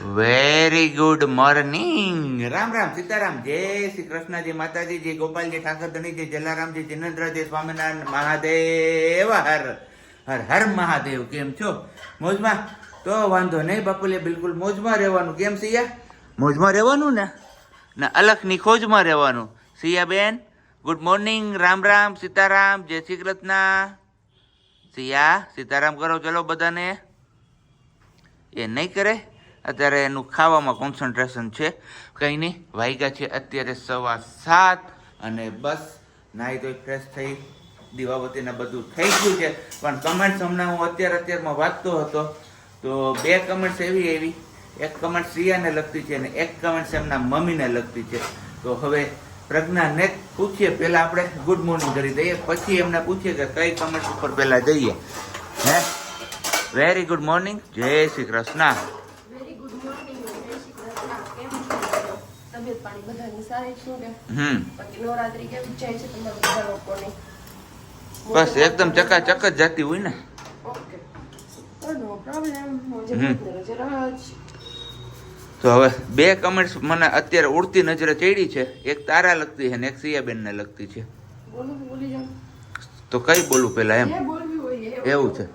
Very good morning. Ram Ram Sitaram, જય શ્રી કૃષ્ણજી, માતાજી, જય ગોપાલજી, ઠાકર ધણીજી, જલારામજી, જિનેન્દ્રજી, સ્વામિનારાયણ, મહાદેવ હર હર હર મહાદેવ. કેમ છો? મોજમાં? તો વાંધો નહીં બાપુલે, બિલકુલ મોજમાં રહેવાનું. કેમ સિયા? મોજમાં રહેવાનું ને ના અલખની ખોજમાં રહેવાનું. સિયા બેન ગુડ મોર્નિંગ, રામ રામ સીતારામ, જય શ્રી કૃષ્ણ. સિયા સીતારામ કરો ચલો બધાને. એ નહીં કરે, અત્યારે એનું ખાવામાં કોન્સન્ટ્રેશન છે. કંઈ નહીં, વાગ્યા છે અત્યારે 7:15 અને બસ નાહી ધોઈ ફ્રેશ થઈ દીવાબત્તીને બધું થઈ ગયું છે. પણ કમેન્ટ્સ હમણાં હું અત્યારમાં વાંચતો હતો તો 2 કમેન્ટ્સ એવી એક કમેન્ટ સિયાને લગતી છે અને એક કમેન્ટ એમના મમ્મીને લગતી છે. તો હવે પ્રજ્ઞાને પૂછીએ, પહેલાં આપણે ગુડ મોર્નિંગ કરી દઈએ, પછી એમને પૂછીએ કે કઈ કમેન્ટ ઉપર પહેલાં જઈએ. હે, વેરી ગુડ મોર્નિંગ, જય શ્રી કૃષ્ણ. બસ એકદમ ચકાચક જ જતી હોય ને. તો હવે 2 કમેન્ટ્સ મને અત્યારે ઉડતી નજરે ચડી છે. એક તારા લગતી છે ને એક સિયાબેન ને લગતી છે. તો કઈ બોલું પેલા એમ? એવું છે.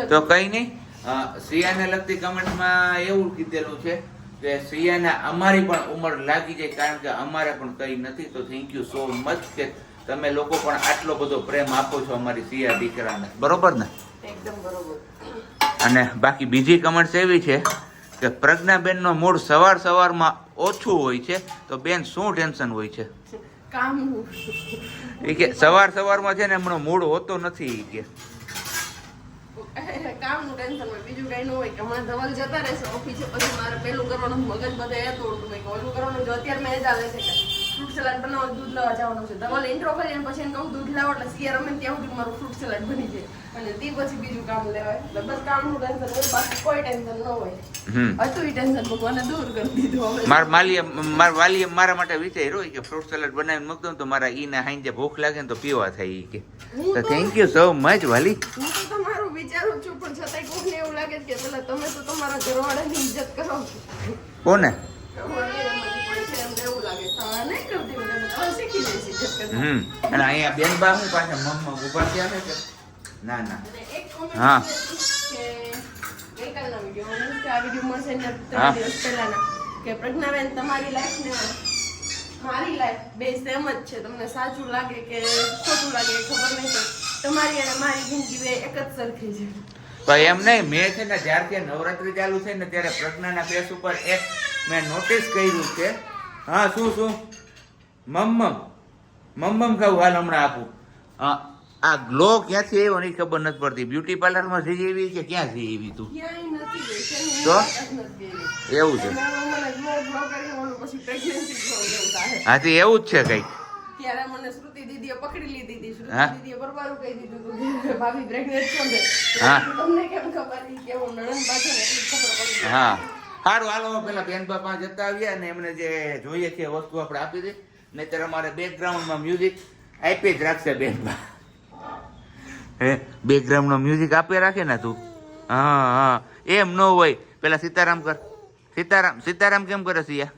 તો કઈ નહીં, સિયાને લગતી કમેન્ટમાં એવું કીધેલું છે કે સિયાને અમારી પણ ઉંમર લાગી જાય, કારણ કે અમારે પણ કઈ નથી. તો થેન્ક યુ સો મચ કે તમે લોકો પણ આટલો બધો પ્રેમ આપો છો અમારી સિયા દીકરાને. બરોબર ને? એકદમ બરોબર. અને બાકી બીજી કમેન્ટ્સ એવી છે કે પ્રજ્ઞાબેન નો મૂડ સવારમાં ઓછું હોય છે, તો બેન શું ટેન્શન હોય છે? એ કે સવારમાં છે ને એમનો મૂડ હોતો નથી. કે કામનું ટેન્શન હોય, બીજું કઈ ન હોય. કે હમણાં ધવલ જતા રહેશે ઓફિસે, પછી મારે પેલું કરવાનું, મગજ બધે એ તોડતું હોય કે ઓલું કરવાનું. જો અત્યારે મેં ચાલે છે કે ફ્રૂટ સલાડ બનાવવા દૂધ લાવવા જવાનું છે. ધવલ ઇન્ટ્રો કરી પછી એને કહું દૂધ લાવો, એટલે સિયા રમે ત્યાં સુધી મારું ફ્રૂટ સલાડ બની જાય અને તે પછી બીજું કામ લેવાય. એટલે બસ કામનું ટેન્શન હોય, બાકી કોઈ ટેન્શન ન હોય. હતું એ ટેન્શન ભગવાને દૂર કરી દીધું. મારા વાલીએ મારા માટે વિચાર્યું હોય કે ફ્રૂટ સલાડ બનાવીને મૂકતો તો મારા ઈને હાંજે ભૂખ લાગે ને તો પીવા થાય. કે તો થેન્ક યુ સો મચ વાલી. હું તો તમારું વિચારું છું, પણ છતાંય કોઈને એવું લાગે છે કે પેલા તમે તો તમારા ઘરવાળાની ઇજ્જત કરો છો. કોને? અને અહીંયા બેન બા હું પાછા મમ્મા ઉભા થયા છે કે ના ના. હા ગઈકાલના વિડીયો આ વિડીયો મળશે ને 3 દિવસ પહેલાના કે પ્રજ્ઞાબેન તમારી લાઈફ ને મારી લાઈફ બે સેમ જ છે. તમને સાચું લાગે કે ખોટું લાગે ખબર નહીં, પણ તમારી અને મારી જિંદગી બે એક જ સરખી છે. ભાઈ એમ નહીં, મેં છે ને જ્યારથી નવરાત્રી ચાલુ છે ને ત્યારે પ્રજ્ઞાના ફેસ ઉપર એક મેં નોટિસ કર્યું છે. હા શું મમ્મમ ખાવું હાલ હમણાં આપું. આ ગ્લો ક્યાંથી આવ્યો નહીં ખબર નથી પડતી. બ્યુટી પાર્લરમાં જઈ એવી કે ક્યાં જઈ એવી તું? તો એવું છે. હાથી એવું જ છે કઈક. ત્યારે મને શ્રુતિ દીદીએ પકડી લીધી હતી. શ્રુતિ દીદીએ બરબારું કહી દીધું કે ભાભી પ્રેગ્નેન્ટ છે. હા, તમને કેમ ખબર કે હું નણંદ બાજુ ને એટલી ખબર પડી. હા સારું, હાલો પેલા બેન બાપા જતા આવ્યા ને એમને જે જોઈએ છે વસ્તુ આપણે આપી દે. નહીતર અમારે બેકગ્રાઉન્ડમાં મ્યુઝિક આપી જ રાખશે બેન બા. હે, બેકગ્રાઉન્ડનો મ્યુઝિક આપે રાખે ને તું? હા એમ ન હોય. પેલા સીતારામ કર. સીતારામ કેમ કરે સિયા?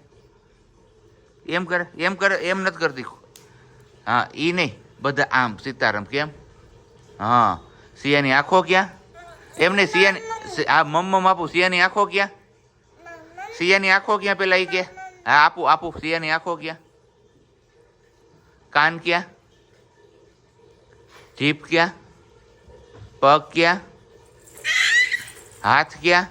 એમ કરે એમ નથી કરતી. હા ઈ નહીં, બધા આમ સીતારામ કેમ? હા, સિયાની આંખો ક્યાં? એમ નહીં, સિયાની આ મમ્મમ આપું. સિયાની આંખો ક્યાં? સિયાની આંખો ક્યાં પેલા ઈ કે? હા આપું. સિયાની આંખો ક્યાં? કાન ક્યાં? જીભ ક્યાં? પગ ક્યાં? હાથ ક્યાં?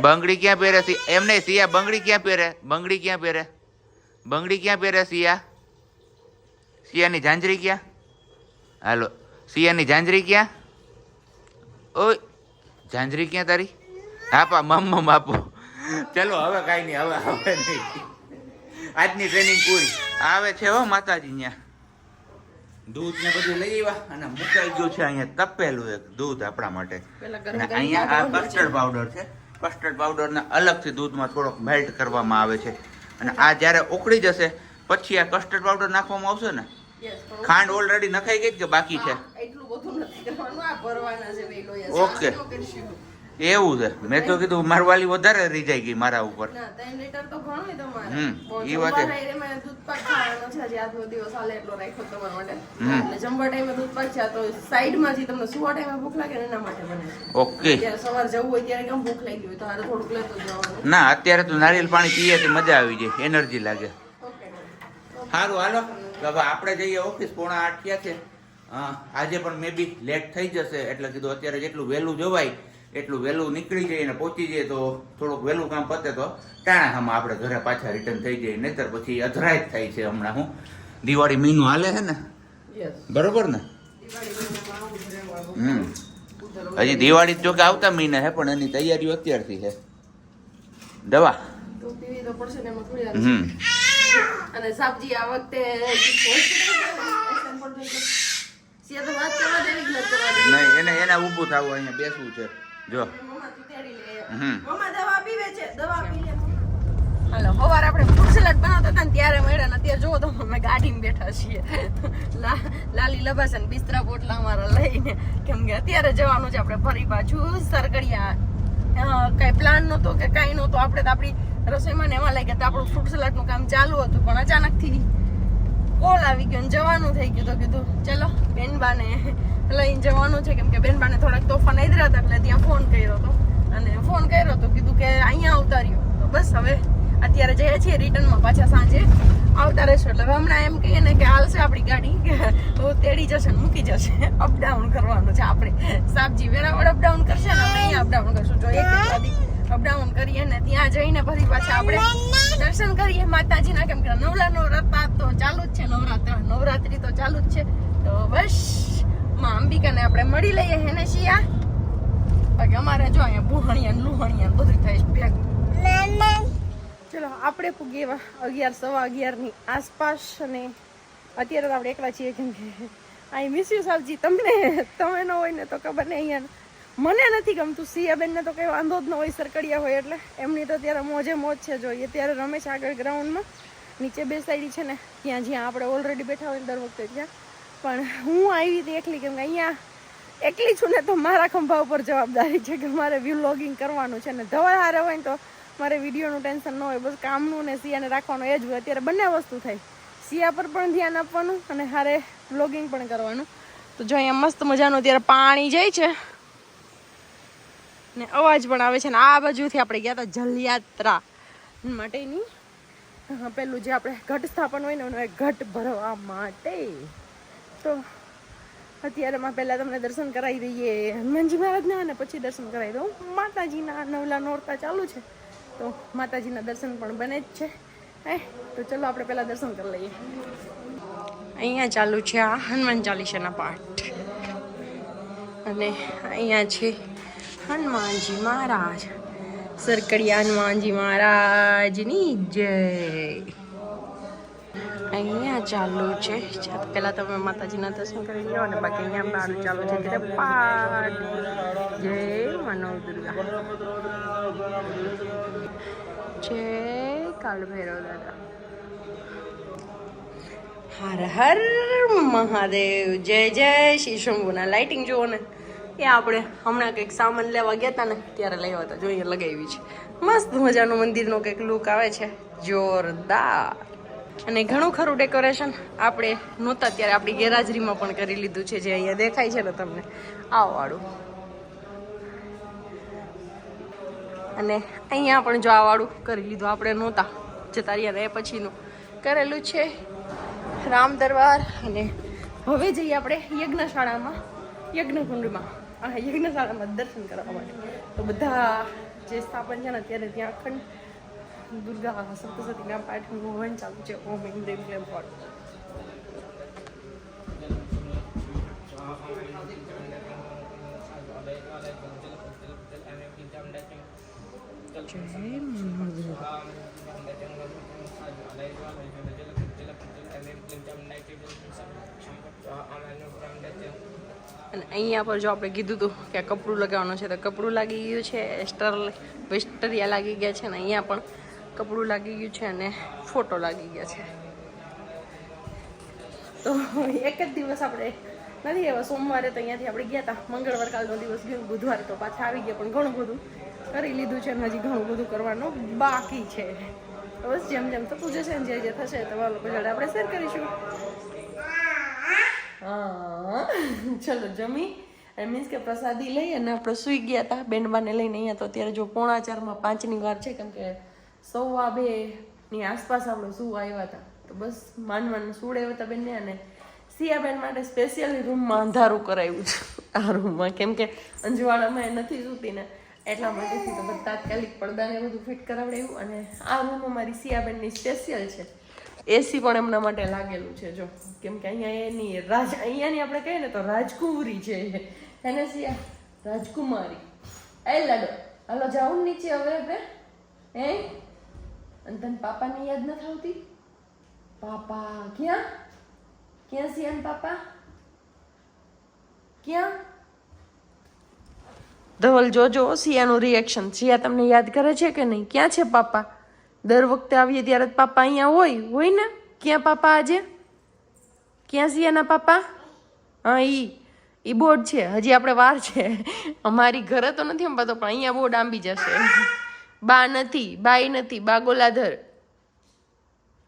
બંગડી ક્યાં પહેરે? એમ નહીં, સિયા બંગડી ક્યાં પહેરે? બંગડી ક્યાં પહેરે સિયા? સિયાની ઝાંઝરી ક્યાં? હાલો, સિયાની ઝાંઝરી ક્યાં? ઓય ઝાંઝરી ક્યાં તારી? આપા મમ્મમ આપો. ચલો હવે કાંઈ નહીં, હવે નહીં. આજની ટ્રેનિંગ પૂરી. આવે છે હો માતાજી. ત્યાં દૂધ ને બધું લઈ આવ્યા અને મુકાઈ ગયું છે અહીંયા તપેલું એક દૂધ આપણા માટે. અહીંયા આ કસ્ટર્ડ પાવડર છે. કસ્ટર્ડ પાવડર ને અલગથી દૂધમાં થોડોક મેલ્ટ કરવામાં આવે છે અને આ જ્યારે ઉકળી જશે પછી આ કસ્ટર્ડ પાવડર નાખવામાં આવશે ને. ખાંડ ઓલરેડી નખાઈ ગઈ કે બાકી છે? એટલું એટલું બધું નથી કરવાનું. આ ભરવાના છે બે લોયા. ઓકે. સાફ ન કરશું. એવું છે. મેં તો કીધું મારી વાલી વધારે રહી જાય ગઈ મારા ઉપર. ના 3 લીટર તો ઘણું તમારે. ઈ વાત જમવા ટાઈમે દૂધ પાક ખાવાનો છે. હજી આજનો દિવસ હાલે એટલો રાખ્યો તમારા માટે. એટલે જમવા ટાઈમે દૂધ પાક છે તો સાઈડમાં જે તમને સુવા ટાઈમે ભૂખ લાગે ને એના માટે બને છે. ઓકે. જ્યારે સવાર જવું હોય ત્યારે કેમ ભૂખ લાગી હોય તો હારે થોડુંક લેતો જવાનું. ના અત્યારે તો નારિયેળ પાણી પીએ તો મજા આવી જાય, એનર્જી લાગે. ઓકે. સારું હાલો તો હવે આપણે જઈએ ઓફિસ. 7:45 થયા છે. આજે પણ મે બી લેટ થઈ જશે એટલે કીધું અત્યારે જેટલું વહેલું જવાય એટલું વહેલું નીકળી જઈએ ને પહોંચી જઈએ તો થોડુંક વહેલું કામ પતે તો ટાણામાં આપણે ઘરે પાછા રિટર્ન થઈ જઈએ. નહીતર પછી અધરાય જ થાય છે. હમણાં હું દિવાળી મહિનો હાલે છે ને, બરોબર ને? હજી દિવાળી જો કે આવતા મહિના છે પણ એની તૈયારીઓ અત્યારથી છે. દવા તો પીવી તો પડશે ને એમાં થોડી વાર. અને સબ્જી આ વખતે સિયા તો વાત કરવા દેવી જ નથી કરવાની. નહીં એને ઊભું થવું, અહીંયા બેસવું છે. જો મમ્મા તું તેડી લે. મમ્મા દવા પીવે છે, દવા પી લે. હાલો સવારે આપણે ફ્રૂટ સલાડ બનાવતા હતા ને ત્યારે મળ્યા ને અત્યારે જોવો તો અમે ગાડીમાં બેઠા છીએ. લાલી લબાસન બિસ્તરા પોટલા અમારા લઈને, કેમ કે અત્યારે જવાનું છે આપણે ફરી પાછું સરગડિયા. કઈ પ્લાન નહોતો કે કઈ નહોતો. આપણે તો આપણી રસોઈમાં ને એમાં લાગ્યા તો આપણું ફ્રૂટ સલાડનું કામ ચાલુ હતું પણ અચાનકથી કોલ આવી ગયો ને જવાનું થઈ ગયું. તો કીધું ચલો બેનબાને લઈને જવાનું છે કેમ કે બેનબાને થોડાક તોફાન આદર્યા હતા એટલે ત્યાં ફોન કર્યો હતો. અને ફોન કર્યો તો કીધું કે અહીંયા આવતા રહ્યો. તો બસ હવે અત્યારે જઈએ છીએ રિટર્નમાં પાછા સાંજે આવતા રહેશું. એટલે હમણાં એમ કહીએ ને કે હાલશે આપણી ગાડી તો તેડી જશે ને મૂકી જશે. અપડાઉન કરવાનું છે આપણે. સાબજી વેરાવળ અપડાઉન કરશે ને આપણે અહીંયા અપડાઉન કરશું. જો એક અપડાઉન કરીએ ને ત્યાં જઈને ફરી પાછા આપણે દર્શન કરીએ માતાજીના. કેમ કે નવરાત્ર તો ચાલુ જ છે. નવરાત્રી તો ચાલુ જ છે. તો બસ માં અંબિકાને આપણે મળી લઈએ હે ને શિયા. બાકી અમારે જો અહીંયા બુહણિયા લુહણિયા બધું થાય છે ભેગું. ચલો આપણે પૂગીએ 11:15 ની આસપાસ. અને અત્યારે તો આપણે એકલા છીએ કેમ કે આઈ મિસ યુ સાબજી. તમે ન હોય ને તો ખબર નહીં. અહીંયા મને નથી ગમતું. સિયાબેનને તો કંઈ વાંધો જ ન હોય, સરકડિયા હોય એટલે એમની તો અત્યારે મોજે મોજ છે. જોઈએ ત્યારે રમે છે આગળ ગ્રાઉન્ડમાં. નીચે બેસાડી છે ને ત્યાં જ્યાં આપણે ઓલરેડી બેઠા હોય દર વખતે ત્યાં. પણ હું આવી હતી એકલી કેમ કે અહીંયા એકલી છું ને તો મારા ખંભા ઉપર જવાબદારી છે કે મારે વ્લોગિંગ કરવાનું છે. ને ધવલ હારે હોય ને તો મારે વિડીયોનું ટેન્શન ન હોય. બસ કામનું ને સિયાને રાખવાનું એ જ હોય. અત્યારે બંને વસ્તુ થાય. સિયા પર પણ ધ્યાન આપવાનું અને હારે વ્લોગિંગ પણ કરવાનું. તો જો અહીંયા મસ્ત મજાનું અત્યારે પાણી જાય છે ને અવાજ પણ આવે છે. ને આ બાજુથી આપણે ગયા હતા જલયાત્રા માટેની. પેલું જે આપણે ઘટ સ્થાપન હોય ને એનું એક ઘટ ભરવા માટે. તો અત્યારે માં પહેલા તમને દર્શન કરાવી દઈએ હનુમાનજી મહારાજના અને પછી દર્શન કરાવી દઉં માતાજીના. નવલા નોરતા ચાલુ છે તો માતાજીના દર્શન પણ બને જ છે. તો ચલો આપણે પહેલા દર્શન કરી લઈએ. અહીંયા ચાલુ છે આ હનુમાન ચાલીસાના પાઠ અને અહીંયા છે હનુમાનજી મહારાજ. સરકડિયા હનુમાનજી મહારાજની જય. અહીંયા ચાલુ છે. પહેલા તમે માતાજીના દર્શન કરી લો અને બાકી અહીંયા બહાર ચાલુ છે ત્યારે પાઠ. જય મનો દુર્ગા, જય કાળ ભૈરવ દાદા, હર હર મહાદેવ, જય જય શ્રી શંભુના. લાઇટિંગ જુઓ ને એ આપણે હમણાં કંઈક સામાન લેવા ગયા હતા ને ત્યારે લઈ હતા. જોઈએ લગાવી છે મસ્ત મજાનું મંદિરનો કંઈક લુક આવે છે જોરદાર. અને ઘણું ખરું ડેકોરેશન આપણે નહોતા ત્યારે આપણી ગેરહાજરીમાં પણ કરી લીધું છે. જે અહીંયા દેખાય છે ને તમને આ વાળું. અને અહીંયા પણ જો આ વાળું કરી લીધું. આપણે નહોતા જતા રહ્યા એ પછીનું કરેલું છે રામ દરબાર. અને હવે જઈએ આપણે યજ્ઞશાળામાં, યજ્ઞકુંડમાં. યજ્ઞશાળામાં દર્શન કરવા માટે. તો બધા જે સ્થાપન છે ને અત્યારે ત્યાં અખંડ દુર્ગા સપ્તસતીના પાઠનું હવન ચાલુ છે. ઓમ ઈમ રીમ ક્લેમ ફોડ. અને અહીંયા પર જો આપણે કીધું હતું કે કપડું લગાવવાનું છે તો કપડું લાગી ગયું છે. વેસ્ટરિયા લાગી ગયા છે ને અહીંયા પણ કપડું લાગી ગયું છે અને ફોટો લાગી ગયા છે. તો એક જ દિવસ આપણે નથી. હવે સોમવારે તો અહીંયાથી આપણે ગયા હતા, મંગળવાર કાલનો દિવસ ગયો, બુધવારે તો પાછા આવી ગયા, પણ ઘણું બધું કરી લીધું છે અને હજી ઘણું બધું કરવાનું બાકી છે. બસ જેમ જેમ થતું જશે ને જે થશે તમારા લોકો જોડે આપણે શેર કરીશું. હા ચલો જમી મીન્સ કે પ્રસાદી લઈ અને આપણે સૂઈ ગયા હતા બેનબાને લઈને. અહીંયા તો અત્યારે જો 4:45 5ની વાર છે, કેમ કે 1:15ની આસપાસ આપણે સુવા આવ્યા હતા. તો બસ માનવાને સુડે આવ્યા હતા બેનને, અને સિયાબેન માટે સ્પેશિયલી રૂમમાં અંધારું કરાવ્યું છે આ રૂમમાં, કેમ કે અંજવાળામાં એ નથી સૂતી ને એટલા માટેથી તો બધા તાત્કાલિક પડદાને બધું ફિટ કરાવડાવ્યું. અને આ રૂમ અમારી સિયાબેનની સ્પેશિયલ છે, એસી પણ એમના માટે લાગેલું છે જો, કેમ કે અહીંયા એની અહીંયાની આપણે કહીએ ને તો રાજકુમારી છે એને સિયા રાજકુમારી. એ લાડો હાલો જાઉં નીચે હવે આપણે હે. અને તને પાપાની યાદ નથી આવતી? પાપા ક્યાં ક્યાં સિયાન પાપા ક્યાં? ધવલ જોજો સિયાનું રિએક્શન. સિયા તમને યાદ કરે છે કે નહીં? ક્યાં છે પાપા? દર વખતે આવીએ ત્યારે પાપા અહીંયા હોય ને. ક્યાં પાપા આજે? ક્યાં સિયાના પાપા? હા ઈ બોર્ડ છે, હજી આપણે વાર છે. અમારી ઘરે તો નથી અંબાતો, પણ અહીંયા બોર્ડ આંબી જશે. બા નથી, બાઈ નથી, બા ગોલાધર,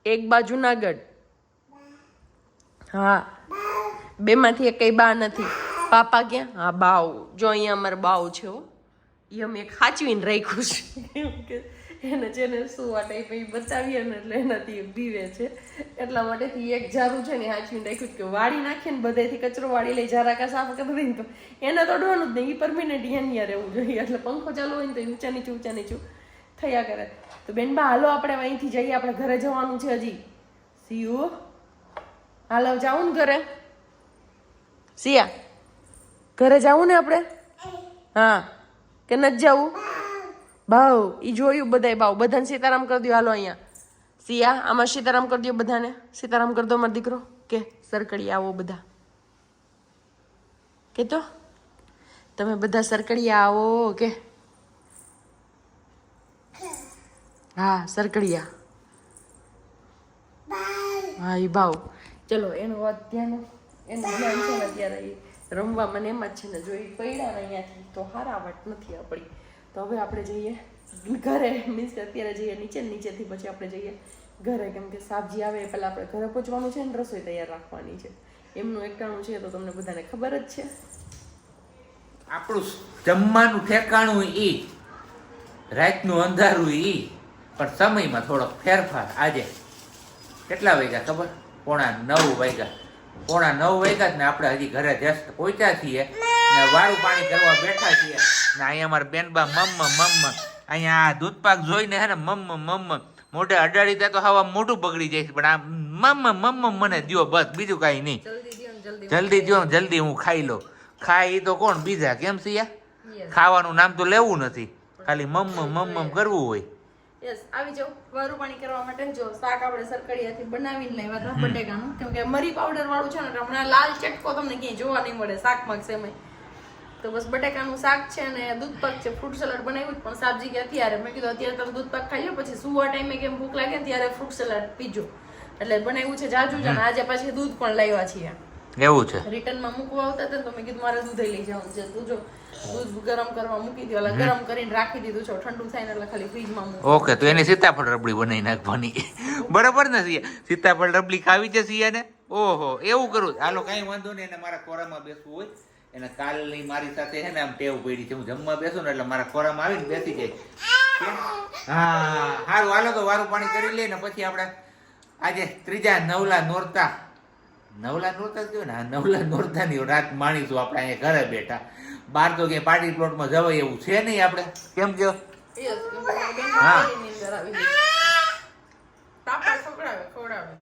એક બા જુનાગઢ. હા બેમાંથી એકઈ બા નથી. પાપા ક્યાં? હા બાવ જો અહીંયા અમારે બાવ છે હો, એ અમે એક સાચવીને રાખ્યું છે એને જેને સુવા ટાઈપ એ બચાવીએ ને એટલે એનાથી બીવે છે, એટલા માટેથી એક ઝારું છે ને સાચવીને રાખ્યું કે વાળી નાખીએ ને બધેથી કચરો વાળી લઈ ઝારાકા સાફ કરી દઈને તો એને તોડવાનું જ નહીં, એ પરમિનન્ટ અહીંયા રહેવું જોઈએ. એટલે પંખો ચાલુ હોય ને તો ઊંચા નીચું થયા કરે. તો બેનબા હાલો આપણે અહીંથી જઈએ, આપણે ઘરે જવાનું છે હજી. સિયું હાલો જાઉં ને ઘરે? સિયા ઘરે જાવું ને આપણે? હા કે નથી જવું? ભાવ ઈ જોયું બધાય બધાને સીતારામ કરી દો. હાલો અહીંયા સિયા આમાં સીતારામ કરી દો, બધાને સીતારામ કરી દો. મારો દીકરો કે સરકડી આવો બધા, કે તો તમે બધા સરકડિયા આવો કે હા સરકડિયા હા એ ભાવ. ચલો એનું વાત ધ્યાન છે ને અત્યારે રમવા મને એમ જ છે ને, જો એ પડ્યા ને અહીંયાથી તો હારાવટ નથી આપણી. તો હવે આપણે જઈએ ઘરે, મીન્સ કે અત્યારે જઈએ નીચેથી પછી આપણે જઈએ ઘરે, કેમ કે સાબજી આવે પહેલાં આપણે ઘરે પહોંચવાનું છે ને રસોઈ તૈયાર રાખવાની છે. એમનું એકટાણું છે તો તમને બધાને ખબર જ છે. આપણું જમવાનું ઠેકાણું ઈ, રાતનું અંધારું ઈ, પણ સમયમાં થોડોક ફેરફાર. આજે કેટલા વાગ્યા ખબર? 8:45 વાગ્યા. 8:45 ને આપણે હજી ઘરે જસ્ટ પહોંચ્યા છીએ ને વાળું પાણી કરવા બેઠા છીએ ને અહીંયા અમારા બેનબા મમ્મ અહીંયા દૂધપાક જોઈને હે ને મમ્મ મોઢે અડાડી દે તો હવા મોઢું બગડી જાય છે, પણ આ મમ્મ મને દ્યો બસ, બીજું કાંઈ નહીં. જલ્દી દ્યો ને જલ્દી હું ખાઈ લઉં. ખાઈ તો કોણ બીજા, કેમ સિયા? ખાવાનું નામ તો લેવું નથી, ખાલી મમ્મ કરવું હોય. યસ આવી જાવ વારું પાણી કરવા માટે. જો શાક આપણે સરકડિયાથી બનાવીને લાવ્યા હતા બટેકાનું, કેમ કે મરી પાવડર વાળું છે ને એટલે હમણાં લાલ ચટકો તમને ક્યાંય જોવા નહીં મળે શાકમાં સેમે. તો બસ બટેકાનું શાક છે ને દૂધપાક છે, ફ્રૂટ સલાડ બનાવ્યું, પણ સાબજી કે અત્યારે મેં કીધું અત્યારે તમે દૂધપાક ખાઈ લો, પછી સુવા ટાઈમે કેમ ભૂખ લાગે ને ત્યારે ફ્રૂટ સલાડ પીજો. એટલે બનાવ્યું છે જાજુ છે ને આજે પાછી દૂધ પણ લાવ્યા છીએ. એવું છે, રિટર્નમાં મૂકવા આવતા હતા તો મેં કીધું મારે દૂધ લઈ જવાનું છે. તું જો દૂધ ગરમ કરવા મૂકી દો, એટલે ગરમ કરીને રાખી દીધું છે, ઠંડુ થાય ને એટલે ખાલી ફ્રીજમાં મૂકો. ઓકે, તો એની સીતાફળ રબડી બનાવી નાખવાની. બરાબર ને સિયા? સીતાફળ રબડી ખાવી છે સિયા ને? ઓહો એવું કરું. હાલો કાંઈ વાંધો નહીં, એને મારા ખોરામાં બેસવું હોય એને કાલની મારી સાથે છે ને આમ ટેવ પડી છે, હું જમવા બેસું ને એટલે મારા ખોરામાં આવીને બેસી જાય. હા સારું હાલો તો વારું પાણી કરી લઈએ ને પછી આપણે આજે ત્રીજા નવલા નોરતા કયો ને, નવલા નોરતાની રાત માણીશું આપણે અહીંયા ઘરે બેઠા. બહાર તો ક્યાંય પાર્ટી પ્લોટમાં જવાય એવું છે નહીં આપણે, કેમ કયો? હા ખવડાવે